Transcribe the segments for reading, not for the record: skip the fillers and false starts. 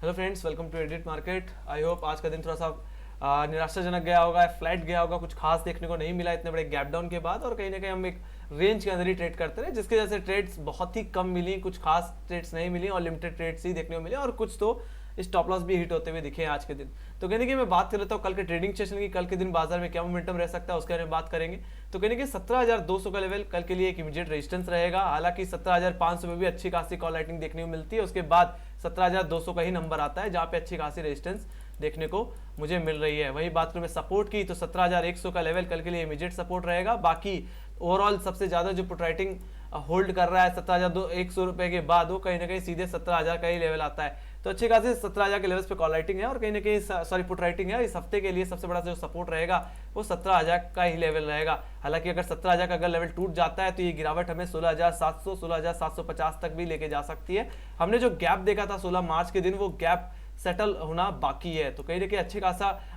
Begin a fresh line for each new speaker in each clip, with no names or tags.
Hello friends, welcome to edit market. I hope आज का दिन थोड़ा सा निराशाजनक गया होगा, फ्लैट गया होगा, कुछ खास देखने को नहीं मिला इतने बड़े गैप डाउन के बाद। और कहीं ना कहीं हम एक रेंज के अंदर ही ट्रेड करते रहे, जिसकी वजह से ट्रेड्स बहुत ही कम मिली, कुछ खास ट्रेड्स नहीं मिली और लिमिटेड ट्रेड्स ही देखने को मिले, और कुछ तो स्टॉप लॉस भी हिट होते हुए दिखे आज के दिन। तो कहने की मैं बात कर लेता हूँ कल के ट्रेडिंग सेशन की, कल के दिन बाजार में क्या मोमेंटम रह सकता है उसके बारे में बात करेंगे। तो कहने की 17,200 का लेवल कल के लिए एक इमीडिएट रेजिस्टेंस रहेगा। हालांकि 17,500 में भी अच्छी खासी कॉल राइटिंग देखने को मिलती है, उसके बाद 17,200 का ही नंबर आता है जहां पे अच्छी खासी रेजिस्टेंस देखने को मुझे मिल रही है। वही बात करूं मैं सपोर्ट की, तो 17,100 का लेवल कल के लिए इमीडिएट सपोर्ट रहेगा। बाकी ओवरऑल सबसे ज्यादा जो पुट राइटिंग होल्ड कर रहा है 17,100 रुपए के बाद, वो कहीं ना कहीं सीधे 17,000 का ही लेवल आता है। तो अच्छी खासी 17,000 के लेवल्स पे कॉल राइटिंग है और कहीं ना कहीं सॉरी पुट राइटिंग है। इस हफ्ते के लिए सबसे बड़ा जो सपोर्ट रहेगा वो 17,000 का ही लेवल रहेगा। हालांकि अगर 17,000 का अगर लेवल टूट जाता है तो ये गिरावट हमें 16,700 16,750 तक भी लेके जा सकती है। हमने जो गैप देखा था 16 मार्च के दिन, वो गैप सेटल होना बाकी है। तो कहीं ना कहीं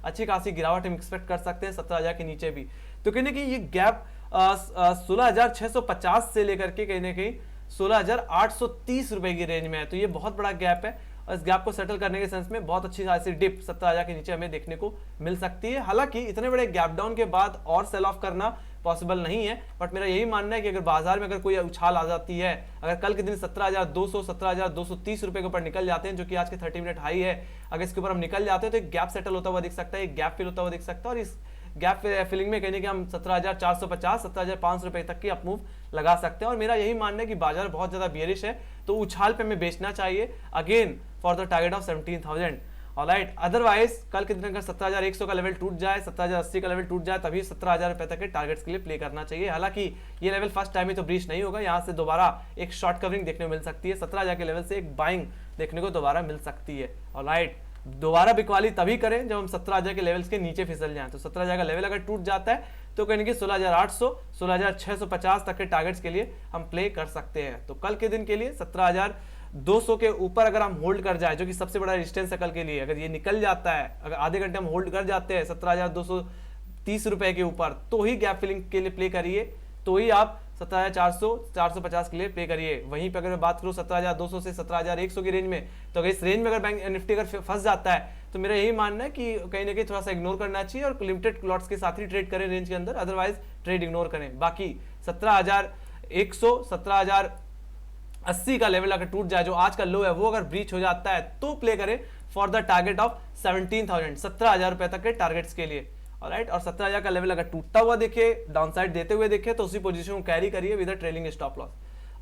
अच्छी खासी गिरावट हम एक्सपेक्ट कर सकते हैं 17,000 के नीचे भी। तो कहीं ना कहीं ये गैप 16,650 से लेकर के कहीं ना कहीं 16,830 रुपए की रेंज में है। तो ये बहुत बड़ा गैप है और इस गैप को सेटल करने के सेंस में बहुत अच्छी खासी डिप 17,000 के नीचे हमें देखने को मिल सकती है। हालांकि इतने बड़े गैप डाउन के बाद और सेल ऑफ करना पॉसिबल नहीं है, बट मेरा यही मानना है कि अगर बाजार में अगर कोई उछाल आ जाती है, अगर कल के दिन 17,200 17,230 रुपए के ऊपर निकल जाते हैं, जो कि आज के 30 मिनट हाई है, अगर इसके ऊपर हम निकल जाते हैं तो एक गैप सेटल होता हुआ दिख सकता है, एक गैप फिल होता हुआ दिख सकता है। और इस गैप फिलिंग में कहने कि हम 17,450 17,500 रुपए तक की अपमूव लगा सकते हैं। और मेरा यही मानना है कि बाजार बहुत ज्यादा बियरिश है, तो उछाल पे हमें बेचना चाहिए again for the target of 17,000। Alright, otherwise कल के दिन अगर 17,100 का लेवल टूट जाए, 17,080 का लेवल टूट जाए, तभी 17,000 रुपए तक के टारगेट्स के लिए प्ले करना चाहिए। हालांकि ये लेवल फर्स्ट टाइम ही तो ब्रीच नहीं होगा, यहाँ से दोबारा एक शॉर्ट कवरिंग देखने को मिल सकती है, 17,000 के लेवल से एक बाइंग देखने को दोबारा मिल सकती है। ऑलराइट, दोबारा बिकवाली तभी करें जब हम 17,000 के लेवल्स के नीचे फिसल जाएं। तो 17,000 का लेवल अगर टूट जाता है तो कहेंगे कि 16,800 16,650 तक के टारगेट्स के लिए हम प्ले कर सकते हैं। तो कल के दिन के लिए 17,200 के ऊपर अगर हम होल्ड कर जाए, जो कि सबसे बड़ा रेजिस्टेंस है कल के लिए, अगर ये निकल जाता है, अगर आधे घंटे हम होल्ड कर जाते हैं 17,230 रुपए के ऊपर, तो ही गैप फिलिंग के लिए प्ले करिए, तो ही आप 17,400 450 के लिए प्ले करिए। वहीं पे अगर मैं बात करूं 17,200 से 17,100 की रेंज में, तो अगर इस रेंज में अगर बैंक निफ्टी अगर फंस जाता है, तो मेरा यही मानना है कि कहीं ना कहीं थोड़ा सा इग्नोर करना चाहिए और लिमिटेड लॉट्स के साथ ही ट्रेड करें रेंज के अंदर, अदरवाइज ट्रेड इग्नोर करें। बाकी 17,100 17,080 का लेवल अगर टूट जाए, जो आज का लो है, वो अगर ब्रीच हो जाता है, तो प्ले करें फॉर द टारगेट ऑफ 17,000 17,000 रुपए तक के टारगेट्स के लिए। ऑलराइट, और 17,000 का लेवल अगर टूटता हुआ दिखे, डाउनसाइड देते हुए दिखे, तो उसी पोजीशन को कैरी करिए with trailing stop loss.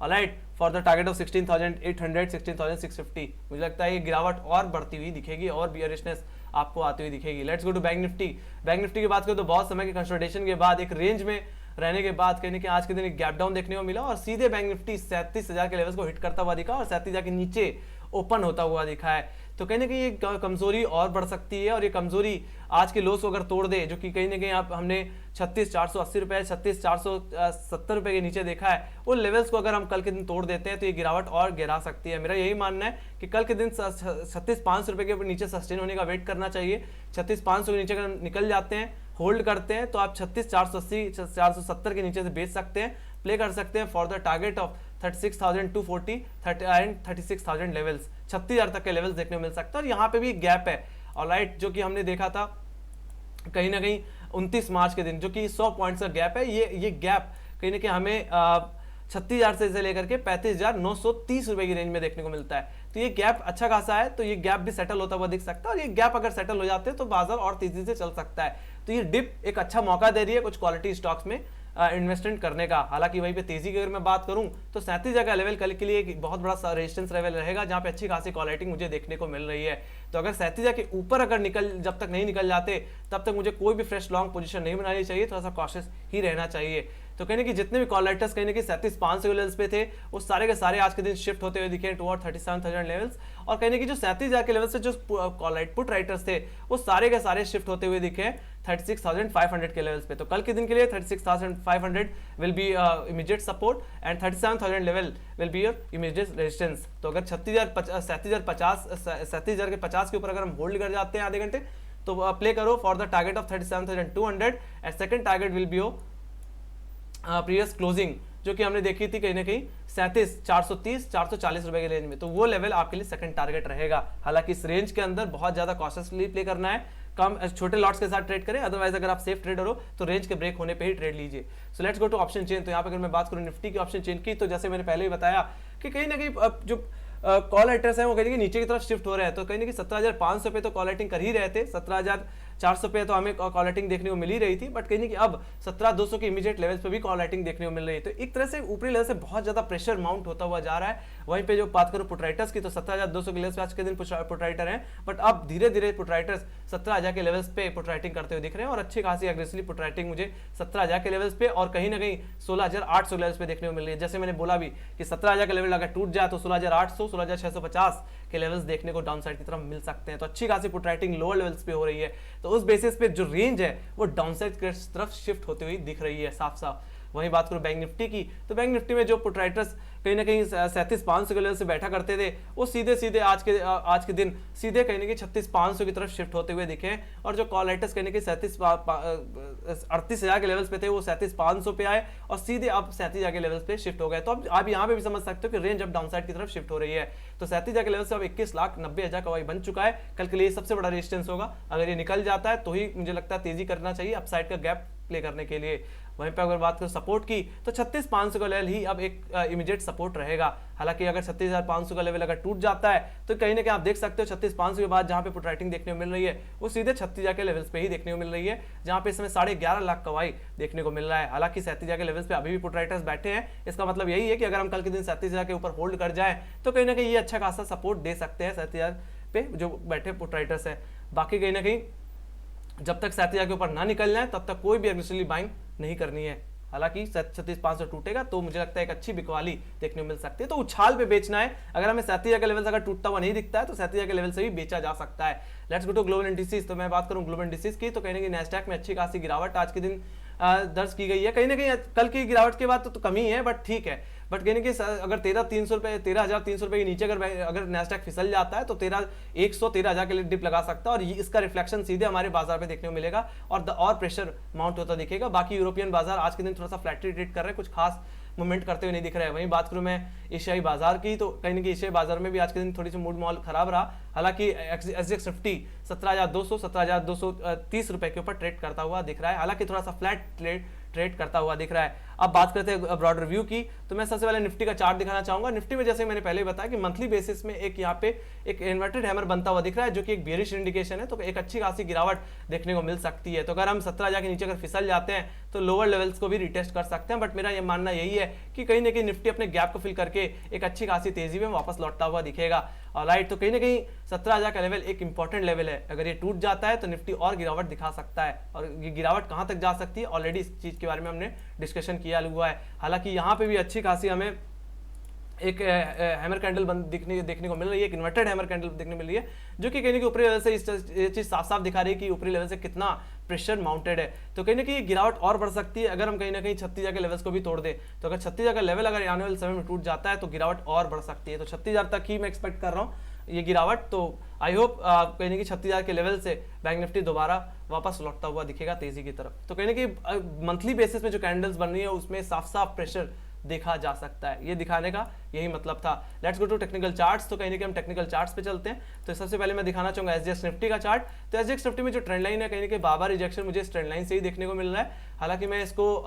Alright, for the target of 16,800 16,650। मुझे लगता है ये गिरावट और बढ़ती हुई दिखेगी और बियरिशनेस आपको आती हुई दिखेगी। Let's go to Bank Nifty. Bank Nifty की बात करें तो बहुत समय के कंसोलिडेशन के बाद, एक रेंज में रहने के बाद, कहने कि आज के दिन एक गैप डाउन देखने को मिला और सीधे बैंक निफ्टी 37,000 के लेवल्स को हिट करता हुआ दिखा और 37,000 के नीचे ओपन होता हुआ दिखा है। तो कहीं ना कहीं ये कमजोरी और बढ़ सकती है, और ये कमजोरी आज के लोस को अगर तोड़ दे, जो कि कहीं ना कहीं आप हमने 36,480 रुपए 36,470 रुपए के नीचे देखा है, उन लेवल्स को अगर हम कल के दिन तोड़ देते हैं तो ये गिरावट और गिरा सकती है। मेरा यही मानना है कि कल के दिन 36,500 रुपए के नीचे सस्टेन होने का वेट करना चाहिए। 36,500 के नीचे अगर निकल जाते हैं, होल्ड करते हैं, तो आप 36,480 470 के नीचे से बेच सकते हैं, प्ले कर सकते हैं for the target of 36,240 and 36,000 levels, 36,000 तक के लेवल्स देखने को मिल सकता है। और यहाँ पे भी गैप है, ऑलराइट, जो कि हमने देखा था कहीं ना कहीं 29 मार्च के दिन, जो कि 100 पॉइंट्स का गैप है। ये गैप कहीं ना कहीं हमें 36,000 से लेकर के 35,930 रुपए की रेंज में देखने को मिलता है। तो ये गैप अच्छा खासा है, तो ये गैप भी सेटल होता हुआ दिख सकता है, और ये गैप अगर सेटल हो जाते हैं तो बाजार और तेजी से चल सकता है। तो ये डिप एक अच्छा मौका दे रही है कुछ क्वालिटी स्टॉक्स में इन्वेस्टमेंट करने का। हालांकि वहीं पे तेजी की अगर मैं बात करूं तो 37,000 का लेवल कल के लिए एक बहुत बड़ा रेजिस्टेंस लेवल रहेगा, जहां पे अच्छी खासी क्वालिटी मुझे देखने को मिल रही है। तो अगर 37,000 के ऊपर अगर जब तक नहीं निकल जाते, तब तक मुझे कोई भी फ्रेश लॉन्ग पोजीशन नहीं बनानी चाहिए, थोड़ा सा कॉशियस ही रहना चाहिए। तो कहने की जितने भी कॉल राइटर्स कहने की 37,500 के लेवल्स पे थे, वो सारे के सारे आज के दिन शिफ्ट होते हुए दिखे टुवर्ड 37,000 लेवल्स। और कहने की जो 37,000 के लेवल से जो कॉल राइट पुट राइटर्स थे, वो सारे के सारे शिफ्ट होते हुए दिखे 36,500 के लेवल्स पे। तो कल के दिन के लिए 36,500 will be immediate support and 37,000 level will be your immediate resistance। तो अगर 37,000 के 50 के ऊपर अगर हम होल्ड कर जाते हैं आधे घंटे, तो प्ले करो for the target of 37,200 and second target will be your previous closing जो कि हमने देखी थी कहीं ना कहीं 37,430-440 रुपए के रेंज में, तो वो लेवल आपके लिए सेकंड टारगेट रहेगा। हालांकि इस रेंज के अंदर बहुत ज्यादा कॉशियसली प्ले करना है, कम छोटे लॉट्स के साथ ट्रेड करें, अदरवाइज अगर आप सेफ ट्रेडर हो तो रेंज के ब्रेक होने पे ही ट्रेड लीजिए। So let's go to option chain. तो यहाँ पे अगर मैं बात करूँ निफ्टी की ऑप्शन चेन की, तो जैसे मैंने पहले ही बताया कि कहीं ना कहीं जो कॉल राइटर्स हैं वो कहीं नीचे की तरफ शिफ्ट हो रहे हैं, तो कहीं ना कहीं 17,500 पे तो कॉल राइटिंग कर ही रहे थे, 17,400 पे तो हमें कॉल राइटिंग देखने को मिल ही रही थी, बट कहीं ना कहीं अब 17,200 के इमीडिएट लेवल्स पे भी कॉल राइटिंग देखने को मिल रही है। तो एक तरह से ऊपरी लेवल से बहुत ज्यादा प्रेशर माउंट होता हुआ जा रहा है। वहीं पे जो बात करूं पुट राइटर्स की, तो 17,200 के लेवल्स पे आज के दिन पुट राइटर हैं, बट अब धीरे धीरे पुट राइटर्स 17,000 के लेवल्स पे पुट राइटिंग करते हुए दिख रहे हैं, और अच्छी खासी एग्रेसिवली पुट राइटिंग मुझे 17,000 के लेवल्स पे और कहीं ना कहीं 16,800 लेवल्स पे देखने को मिल रही है। जैसे मैंने बोला भी कि 17,000 का लेवल अगर टूट जाए तो 16,800, 16,650 के लेवल्स देखने को डाउन साइड की तरफ मिल सकते हैं। तो अच्छी खासी पुट राइटिंग लोअर लेवल्स पे हो रही है, तो उस बेसिस पे जो रेंज है वो डाउन साइड की तरफ शिफ्ट होती हुई दिख रही है साफ साफ। वहीं बात करूं बैंक निफ्टी की, तो बैंक निफ्टी में जो पुट राइटर्स कहीं ना कहीं 37,500 के लेवल से बैठा करते थे, वो सीधे सीधे आज के दिन सीधे कहीं ना कहीं 36,500 की तरफ शिफ्ट होते हुए दिखे, और जो कॉल राइटर्स कहीं ना कहीं 38,000 के लेवल्स पे थे वो 37,500 पे आए और सीधे अब 37,000 के लेवल्स पे शिफ्ट हो गए। तो अब आप यहाँ पे भी समझ सकते हो कि रेंज अब डाउन साइड की तरफ शिफ्ट हो रही है। तो 37,000 के लेवल से अब 21,90,000 का बन चुका है, कल के लिए सबसे बड़ा रेजिस्टेंस होगा। अगर ये निकल जाता है तो ही मुझे लगता है तेजी करना चाहिए अपसाइड का गैप प्ले करने के लिए। वहीं पे अगर बात करें सपोर्ट की, तो 36,500 का लेवल ही अब एक इमीडिएट सपोर्ट रहेगा। हालांकि अगर 36,500 का लेवल अगर टूट जाता है तो कहीं ना कहीं आप देख सकते हो 36,500 के बाद जहां पे पुट राइटिंग देखने को मिल रही है वो सीधे 36,000 के लेवल्स पे ही देखने को मिल रही है, जहां पे इस समय 11.5 लाख कवाई देखने को मिल रहा है। हालांकि 37,000 के लेवल्स पे अभी भी पुट राइटर्स बैठे हैं, इसका मतलब यही है कि अगर हम कल के दिन 37,000 के ऊपर होल्ड कर जाए तो कहीं ना कहीं ये अच्छा खासा सपोर्ट दे सकते हैं 37,000 पे जो बैठे पुट राइटर्स है। बाकी कहीं ना कहीं जब तक 37,000 के ऊपर ना निकल जाए तब तक कोई भी एग्रेसिवली बाइंग नहीं करनी है। हालांकि 36,500 टूटेगा तो मुझे लगता है एक अच्छी बिकवाली देखने को मिल सकती है, तो उछाल पे बेचना है। अगर हमें 37,000 का लेवल अगर टूटता हुआ नहीं दिखता है तो 37,000 के लेवल से भी बेचा जा सकता है। Let's go to global indices. तो मैं बात करूं ग्लोबल इंडिसेस की, तो कहीं ना कहीं नैस्डैक में अच्छी खासी गिरावट आज के दिन दर्ज की गई है। कहीं ना कहीं कल की गिरावट के बाद तो कमी है, बट ठीक है, बट कहीं ना कहीं अगर 13,300 रुपए के नीचे अगर नैस्डैक फिसल जाता है तो 13,000 के लिए डिप लगा सकता है, और इसका रिफ्लेक्शन सीधे हमारे बाजार पे देखने को मिलेगा और प्रेशर माउंट होता दिखेगा। बाकी यूरोपियन बाजार आज के दिन थोड़ा सा फ्लैटली ट्रेड कर रहे हैं, कुछ खास मूवमेंट करते हुए नहीं दिख रहा है। वहीं बात करूं मैं एशियाई बाजार की, तो कहीं ना कहीं एशियाई बाजार में भी आज के दिन थोड़ी सी मूड माहौल खराब रहा। हालांकि एसजीएक्स निफ्टी 17,200 17,230 रुपए के ऊपर ट्रेड करता हुआ दिख रहा है, हालांकि थोड़ा सा फ्लैट ट्रेड करता हुआ दिख रहा है। अब बात करते हैं ब्रॉडर व्यू की, तो मैं सबसे पहले निफ्टी का चार्ट दिखाना चाहूंगा। निफ्टी में जैसे मैंने पहले बताया कि मंथली बेसिस में एक यहाँ पे एक इन्वर्टेड हैमर बनता हुआ दिख रहा है, जो कि एक बेयरिश इंडिकेशन है, तो एक अच्छी खासी गिरावट देखने को मिल सकती है। तो अगर हम 17,000 के नीचे अगर फिसल जाते हैं तो लोअर लेवल्स को भी रिटेस्ट कर सकते हैं, बट मेरा ये मानना यही है कि कहीं ना कहीं निफ्टी अपने गैप को फिल करके एक अच्छी खासी तेजी में वापस लौटता हुआ दिखेगा। ऑलराइट, तो कहीं ना कहीं 17,000 का लेवल एक इंपॉर्टेंट लेवल है, अगर ये टूट जाता है तो निफ्टी और गिरावट दिखा सकता है, और ये गिरावट कहां तक जा सकती है ऑलरेडी इस चीज के बारे में हमने डिस्कशन किया हुआ है। हालांकि यहाँ पे भी अच्छी खासी हमें एक हैमर कैंडल देखने को मिल रही है, एक इन्वर्टेड हैमर कैंडल देखने मिल रही है, जो कि कहीं ना कहीं ऊपरी लेवल से ये चीज साफ साफ दिखा रही है कि ऊपरी लेवल से कितना प्रेशर माउंटेड है। तो कहीं ना कहीं गिरावट और बढ़ सकती है अगर हम कहीं ना कहीं 36,000 के लेवल्स को भी तोड़ दे। तो अगर 36,000 का लेवल अगर आने वाले समय में टूट जाता है तो गिरावट और बढ़ सकती है। तो 36,000 तक ही मैं एक्सपेक्ट कर रहा हूँ ये गिरावट। तो आई होप कहीं ना कहीं 36,000 के लेवल से बैंक निफ्टी दोबारा वापस लौटता हुआ दिखेगा तेजी की तरफ। तो कहीं ना कहीं मंथली बेसिस में जो कैंडल्स बन रही है उसमें साफ साफ प्रेशर देखा जा सकता है, ये दिखाने का यही मतलब था। Let's go to technical charts. तो कहीं ना कहीं हम टेक्निकल चार्ट्स पे चलते हैं। तो सबसे पहले मैं दिखाना चाहूंगा एसजीएक्स निफ्टी का चार्ट। तो एसजीएक्स निफ्टी में जो ट्रेंड लाइन है कहीं ना कहीं बार बार रिजेक्शन मुझे इस ट्रेंड लाइन से ही देखने को मिल रहा है। हालांकि मैं इसको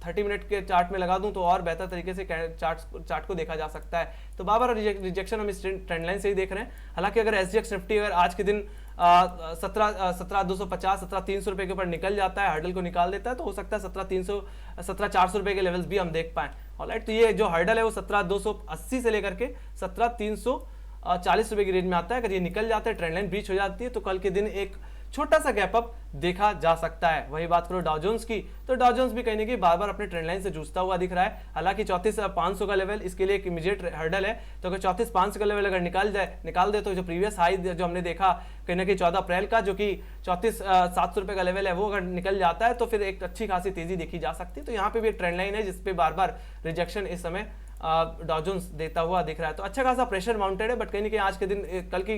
30 मिनट के चार्ट में लगा दूं तो और बेहतर तरीके से चार्ट को देखा जा सकता है। तो बार बार रिजेक्शन हम इस ट्रेंड लाइन से ही देख रहे हैं। हालांकि अगर एसजीएक्स निफ्टी अगर आज के दिन 17,250 17,300 रुपए के ऊपर निकल जाता है, हर्डल को निकाल देता है, तो हो सकता है 17,400 रुपए के लेवल्स भी हम देख पाए। ऑलराइट, तो ये जो हर्डल है वो 17,280 से लेकर के 17,340 रुपए की रेंज में आता है। अगर ये निकल जाता है, ट्रेंड लाइन ब्रीच हो जाती है, तो कल के दिन एक छोटा सा गैप अप देखा जा सकता है। वही बात करो डाउ जोन्स की, तो डाउ जोन्स भी कहीं ना कहीं बार बार अपने ट्रेंड लाइन से जूझता हुआ दिख रहा है। हालांकि 34,500 का लेवल इसके लिए एक इमीडिएट हर्डल है। तो अगर 34,500 का लेवल अगर निकाल दे तो जो प्रीवियस हाई जो हमने देखा कहीं ना कहीं 14 अप्रैल का, जो कि 34,700 रुपए का लेवल है, वो अगर निकल जाता है तो फिर एक अच्छी खासी तेजी देखी जा सकती है। तो यहाँ पे भी एक ट्रेंड लाइन है जिसपे बार बार रिजेक्शन इस समय डॉ जोन्स देता हुआ दिख रहा है। तो अच्छा खासा प्रेशर माउंटेड है, बट कहीं ना कहीं आज के दिन कल की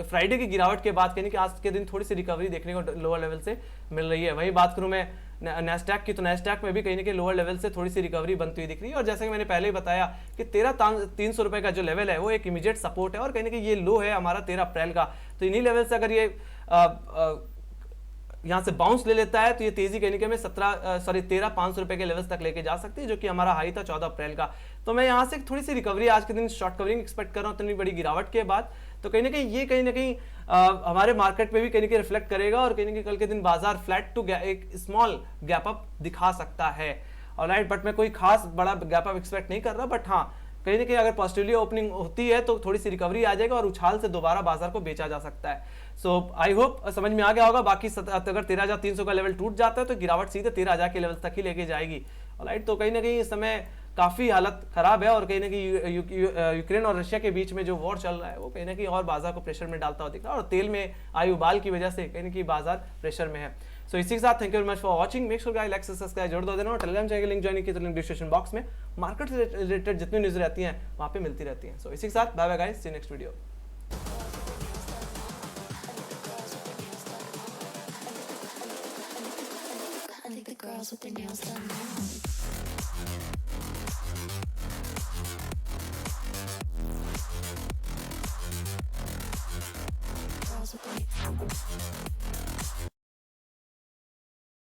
फ्राइडे की गिरावट के बाद कहीं ना कहीं आज के दिन थोड़ी सी रिकवरी देखने को लोअर लेवल से मिल रही है। वहीं बात करूं मैं नैस्डैक की, तो नैस्डैक में भी कहीं ना कहीं लोअर लेवल से थोड़ी सी रिकवरी बनती हुई दिख रही है। और जैसे कि मैंने पहले ही बताया कि 13,300 रुपए का जो लेवल है वो एक इमीडिएट सपोर्ट है, और कहीं ना कहीं ये लो है हमारा 13 अप्रैल का। तो इन्हीं लेवल से अगर ये यहाँ से बाउंस ले लेता है तो ये तेजी कहीं के में 13,500 रुपए के लेवल्स तक लेके जा सकती है, जो कि हमारा हाई था 14 अप्रैल का। तो मैं यहाँ से थोड़ी सी रिकवरी आज के दिन शॉर्ट कवरिंग एक्सपेक्ट कर रहा हूँ इतनी बड़ी गिरावट के बाद। तो कहीं ना कहीं हमारे मार्केट में भी कहीं ना कहीं रिफ्लेक्ट करेगा, और कहीं ना कहीं कल के दिन बाजार फ्लैट टू एक स्मॉल गैप अप दिखा सकता है। ऑलराइट, बट मैं कोई खास बड़ा गैप अप एक्सपेक्ट नहीं कर रहा, बट हाँ कहीं ना कहीं अगर पॉजिटिवली ओपनिंग होती है तो थोड़ी सी रिकवरी आ जाएगा और उछाल से दोबारा बाजार को बेचा जा सकता है। सो आई होप समझ में आ गया होगा। बाकी अगर 13,300 का लेवल टूट जाता है तो गिरावट सीधे 13,000 के लेवल तक ही लेके जाएगी। ऑलराइट, तो कहीं ना कहीं इस समय काफी हालत खराब है, और कहीं ना कहीं यूक्रेन और रशिया के बीच में जो वॉर चल रहा है वो कहीं ना कहीं और बाजार को प्रेशर में डालता हुआ दिख रहा है, और तेल में आई उबाल की वजह से कहीं ना कहीं बाजार प्रेशर में है। सो इसी के साथ thank you very much for watching. Make sure guys like subscribe जरूर दो देना, और टेलीग्राम चैनल लिंक ज्वाइन की तो लिंक डिस्क्रिप्शन बॉक्स में मार्केट से रिलेटेड जितनी न्यूज रहती हैं वहां पे मिलती रहती हैं। सो इसी के साथ bye bye guys, see next video.
I think the girls with their nails done now.